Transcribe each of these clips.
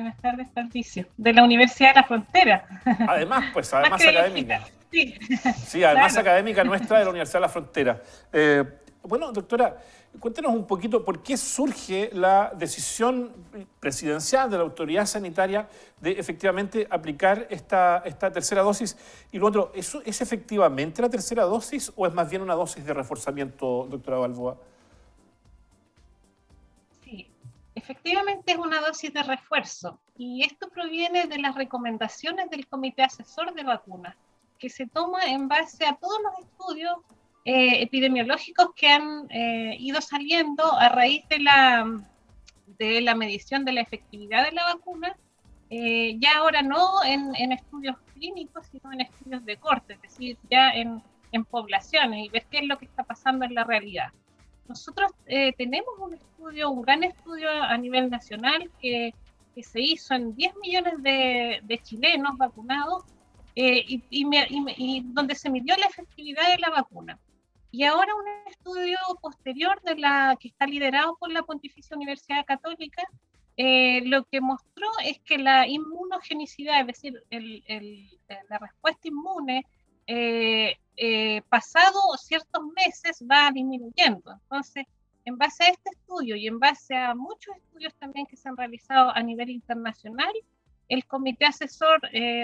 Bienestar Desperdicio, de la Universidad de la Frontera. Además, pues, Más además que académica. sí, Sí, además claro. académica nuestra de la Universidad de la Frontera. Bueno, doctora, cuéntenos un poquito por qué surge la decisión presidencial de la autoridad sanitaria de efectivamente aplicar esta tercera dosis. Y lo otro, ¿eso es efectivamente la tercera dosis o es más bien una dosis de reforzamiento, doctora Balboa? Sí, efectivamente es una dosis de refuerzo y esto proviene de las recomendaciones del Comité Asesor de Vacunas, que se toma en base a todos los estudios epidemiológicos que han ido saliendo a raíz de la medición de la efectividad de la vacuna, ya ahora no en estudios clínicos, sino en estudios de corte, es decir, ya en poblaciones y ver qué es lo que está pasando en la realidad. Nosotros tenemos un estudio, un gran estudio a nivel nacional que se hizo en 10 millones de chilenos vacunados y donde se midió la efectividad de la vacuna. Y ahora un estudio posterior que está liderado por la Pontificia Universidad Católica, lo que mostró es que la inmunogenicidad, es decir, la respuesta inmune, pasado ciertos meses va disminuyendo. Entonces, en base a este estudio y en base a muchos estudios también que se han realizado a nivel internacional, el comité asesor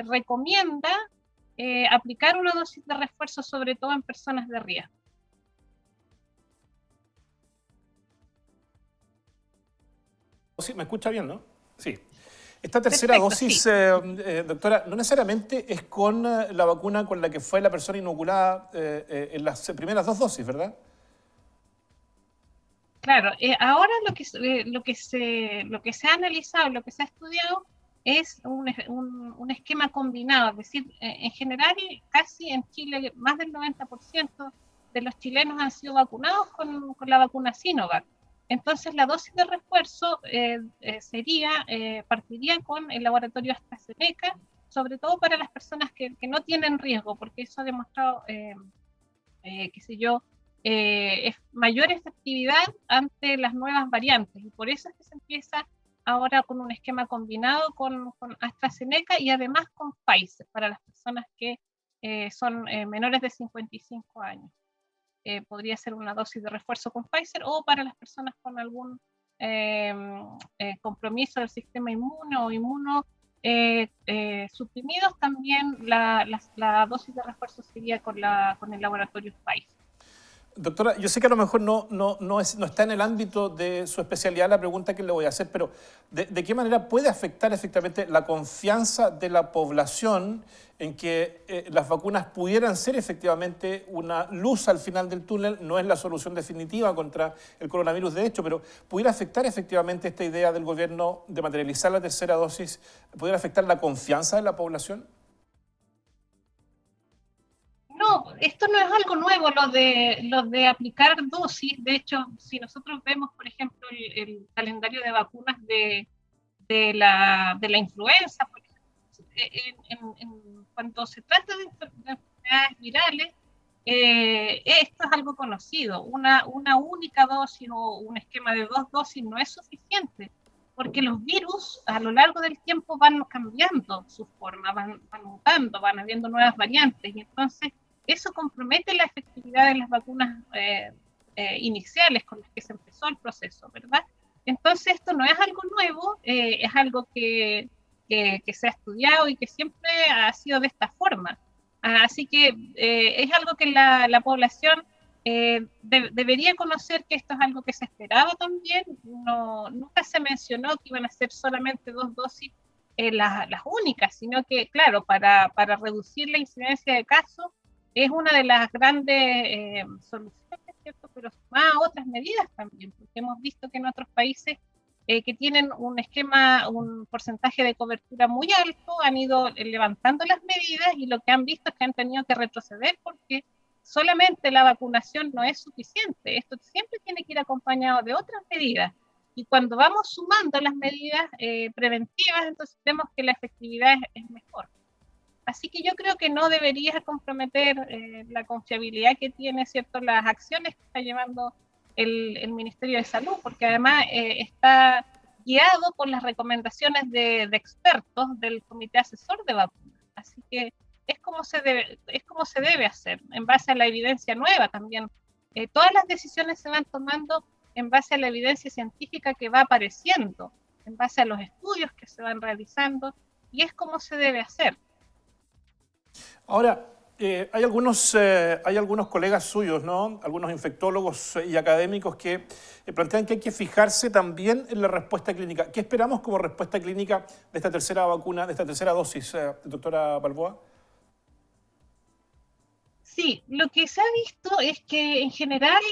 recomienda aplicar una dosis de refuerzo, sobre todo en personas de riesgo. Sí, ¿me escucha bien, no? Sí. Esta tercera Perfecto, dosis, sí. doctora, no necesariamente es con la vacuna con la que fue la persona inoculada en las primeras dos dosis, ¿verdad? Claro, ahora lo que se ha analizado, lo que se ha estudiado es un esquema combinado, es decir, en general casi en Chile más del 90% de los chilenos han sido vacunados con la vacuna Sinovac. Entonces la dosis de refuerzo partiría con el laboratorio AstraZeneca, sobre todo para las personas que no tienen riesgo, porque eso ha demostrado qué sé yo, es mayor efectividad ante las nuevas variantes. Y por eso es que se empieza ahora con un esquema combinado con AstraZeneca y además con Pfizer para las personas que son menores de 55 años. Podría ser una dosis de refuerzo con Pfizer o para las personas con algún compromiso del sistema inmune o inmuno suprimidos, también la dosis de refuerzo sería con el laboratorio Pfizer. Doctora, yo sé que a lo mejor no está en el ámbito de su especialidad la pregunta que le voy a hacer, pero ¿de qué manera puede afectar efectivamente la confianza de la población en que las vacunas pudieran ser efectivamente una luz al final del túnel? No es la solución definitiva contra el coronavirus, de hecho, pero ¿pudiera afectar efectivamente esta idea del gobierno de materializar la tercera dosis? ¿Pudiera afectar la confianza de la población? No, esto no es algo nuevo, lo de aplicar dosis. De hecho, si nosotros vemos, por ejemplo, el calendario de vacunas de la influenza, por ejemplo, cuando se trata de enfermedades virales, esto es algo conocido. Una única dosis o un esquema de dos dosis no es suficiente, porque los virus a lo largo del tiempo van cambiando su forma, van mutando, van habiendo nuevas variantes, y entonces eso compromete la efectividad de las vacunas iniciales con las que se empezó el proceso, ¿verdad? Entonces esto no es algo nuevo, es algo que se ha estudiado y que siempre ha sido de esta forma. Así que es algo que la población debería conocer, que esto es algo que se esperaba también. Nunca se mencionó que iban a ser solamente dos dosis las únicas, sino que, claro, para reducir la incidencia de casos es una de las grandes soluciones, ¿cierto? Pero más otras medidas también, porque hemos visto que en otros países que tienen un esquema, un porcentaje de cobertura muy alto, han ido levantando las medidas y lo que han visto es que han tenido que retroceder porque solamente la vacunación no es suficiente. Esto siempre tiene que ir acompañado de otras medidas. Y cuando vamos sumando las medidas preventivas, entonces vemos que la efectividad es mejor. Así que yo creo que no debería comprometer la confiabilidad que tiene, ¿cierto?, las acciones que está llevando el Ministerio de Salud, porque además está guiado por las recomendaciones de expertos del Comité Asesor de Vacunas. Así que es como se debe hacer, en base a la evidencia nueva también. Todas las decisiones se van tomando en base a la evidencia científica que va apareciendo, en base a los estudios que se van realizando, y es como se debe hacer. Ahora, hay algunos colegas suyos, ¿no? Algunos infectólogos y académicos que plantean que hay que fijarse también en la respuesta clínica. ¿Qué esperamos como respuesta clínica de esta tercera vacuna, de esta tercera dosis, doctora Balboa? Sí, lo que se ha visto es que en general,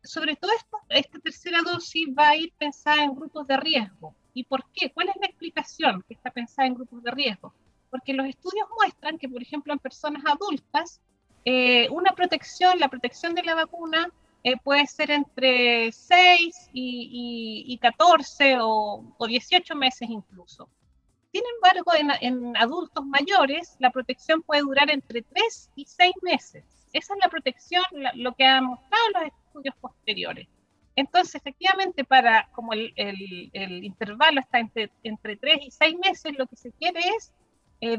sobre todo esta tercera dosis va a ir pensada en grupos de riesgo. ¿Y por qué? ¿Cuál es la explicación que está pensada en grupos de riesgo? Porque los estudios muestran que, por ejemplo, en personas adultas, la protección de la vacuna puede ser entre 6 y 14 o 18 meses incluso. Sin embargo, en adultos mayores, la protección puede durar entre 3 y 6 meses. Esa es la protección, lo que han mostrado los estudios posteriores. Entonces, efectivamente, como el intervalo está entre 3 y 6 meses, lo que se quiere es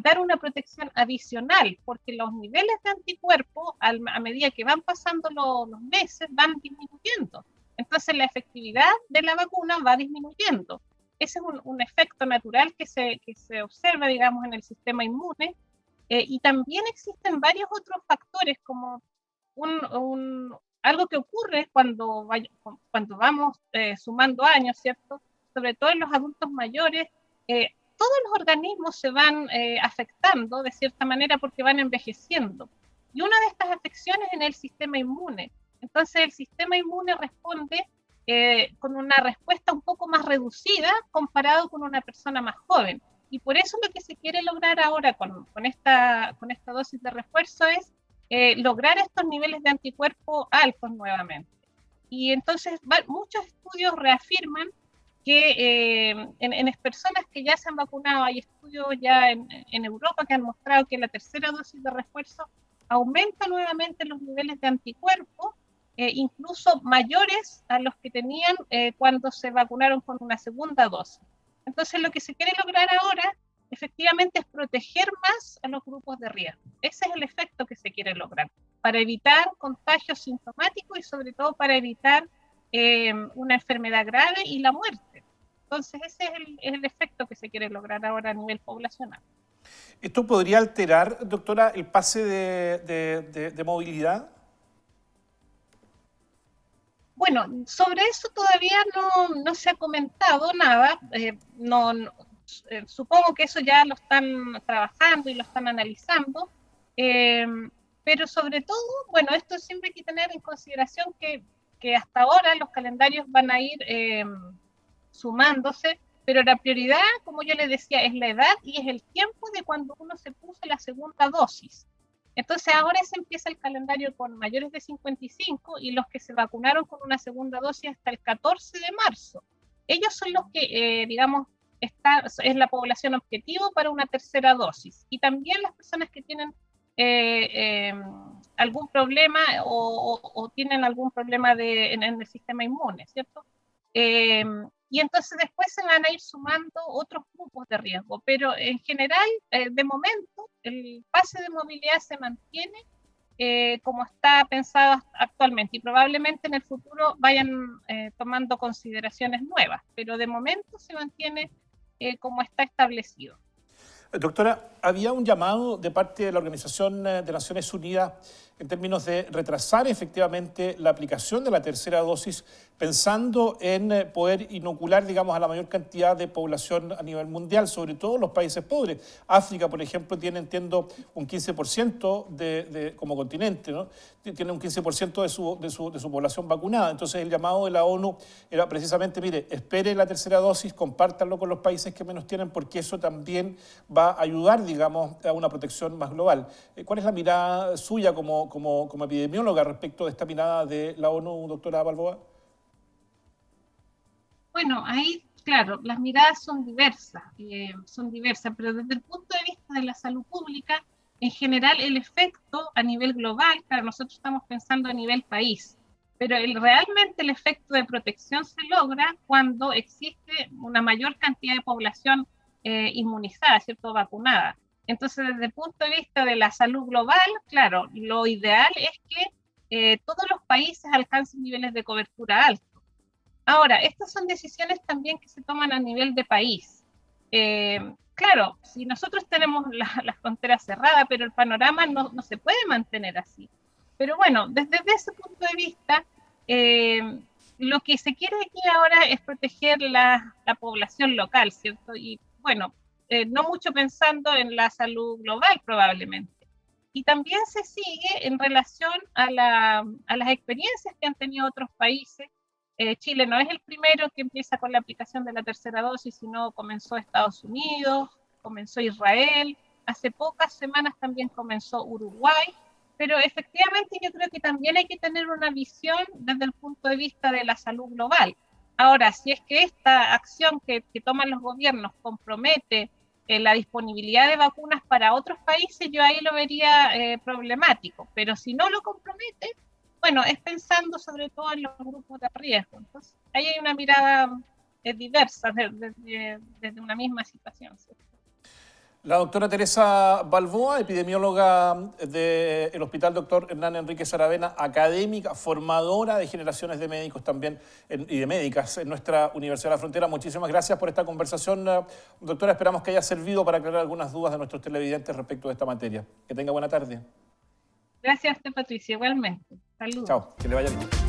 dar una protección adicional, porque los niveles de anticuerpos, a medida que van pasando los meses, van disminuyendo. Entonces, la efectividad de la vacuna va disminuyendo. Ese es un efecto natural que se observa, digamos, en el sistema inmune. Y también existen varios otros factores, como algo que ocurre cuando vamos sumando años, ¿cierto? Sobre todo en los adultos mayores, todos los organismos se van afectando de cierta manera porque van envejeciendo. Y una de estas afecciones es en el sistema inmune. Entonces el sistema inmune responde con una respuesta un poco más reducida comparado con una persona más joven. Y por eso lo que se quiere lograr ahora con esta dosis de refuerzo es lograr estos niveles de anticuerpos altos nuevamente. Y entonces muchos estudios reafirman que en personas que ya se han vacunado, hay estudios ya en Europa que han mostrado que la tercera dosis de refuerzo aumenta nuevamente los niveles de anticuerpos, incluso mayores a los que tenían cuando se vacunaron con una segunda dosis. Entonces, lo que se quiere lograr ahora, efectivamente, es proteger más a los grupos de riesgo. Ese es el efecto que se quiere lograr, para evitar contagios sintomáticos y sobre todo para evitar una enfermedad grave y la muerte. Entonces, ese es el efecto que se quiere lograr ahora a nivel poblacional. ¿Esto podría alterar, doctora, el pase de movilidad? Bueno, sobre eso todavía no se ha comentado nada. Supongo que eso ya lo están trabajando y lo están analizando. Pero sobre todo, bueno, esto siempre hay que tener en consideración que hasta ahora los calendarios van a ir sumándose, pero la prioridad, como yo les decía, es la edad y es el tiempo de cuando uno se puso la segunda dosis. Entonces ahora se empieza el calendario con mayores de 55 y los que se vacunaron con una segunda dosis hasta el 14 de marzo. Ellos son los que, digamos, es la población objetivo para una tercera dosis. Y también las personas que tienen algún problema o tienen algún problema en el sistema inmune, ¿cierto? Y entonces después se van a ir sumando otros grupos de riesgo, pero en general, de momento, el pase de movilidad se mantiene como está pensado actualmente y probablemente en el futuro vayan tomando consideraciones nuevas, pero de momento se mantiene como está establecido. Doctora, había un llamado de parte de la Organización de Naciones Unidas en términos de retrasar efectivamente la aplicación de la tercera dosis, pensando en poder inocular, digamos, a la mayor cantidad de población a nivel mundial, sobre todo los países pobres. África, por ejemplo, tiene, entiendo, un 15% como continente, ¿no? Tiene un 15% de su población vacunada. Entonces, el llamado de la ONU era precisamente, mire, espere la tercera dosis, compártanlo con los países que menos tienen, porque eso también va a ayudar, digamos, a una protección más global. ¿Cuál es la mirada suya como epidemióloga respecto de esta mirada de la ONU, doctora Balboa? Bueno, ahí, claro, las miradas son diversas, pero desde el punto de vista de la salud pública, en general el efecto a nivel global, claro, nosotros estamos pensando a nivel país, pero realmente el efecto de protección se logra cuando existe una mayor cantidad de población inmunizada, ¿cierto? Vacunada. Entonces, desde el punto de vista de la salud global, claro, lo ideal es que todos los países alcancen niveles de cobertura altos. Ahora, estas son decisiones también que se toman a nivel de país. Claro, si nosotros tenemos la frontera cerrada, pero el panorama no se puede mantener así. Pero bueno, desde ese punto de vista, lo que se quiere aquí ahora es proteger la población local, ¿cierto? Y bueno, no mucho pensando en la salud global probablemente. Y también se sigue en relación a las experiencias que han tenido otros países. Chile no es el primero que empieza con la aplicación de la tercera dosis, sino comenzó Estados Unidos, comenzó Israel, hace pocas semanas también comenzó Uruguay, pero efectivamente yo creo que también hay que tener una visión desde el punto de vista de la salud global. Ahora, si es que esta acción que toman los gobiernos compromete la disponibilidad de vacunas para otros países, yo ahí lo vería problemático, pero si no lo compromete, bueno, es pensando sobre todo en los grupos de riesgo. Entonces, ahí hay una mirada diversa desde una misma situación, ¿cierto? La doctora Teresa Balboa, epidemióloga del Hospital Dr. Hernán Enríquez Aravena, académica, formadora de generaciones de médicos también y de médicas en nuestra Universidad de la Frontera. Muchísimas gracias por esta conversación, doctora. Esperamos que haya servido para aclarar algunas dudas de nuestros televidentes respecto de esta materia. Que tenga buena tarde. Gracias a usted, Patricia, igualmente. Saludos. Chao, que le vaya bien.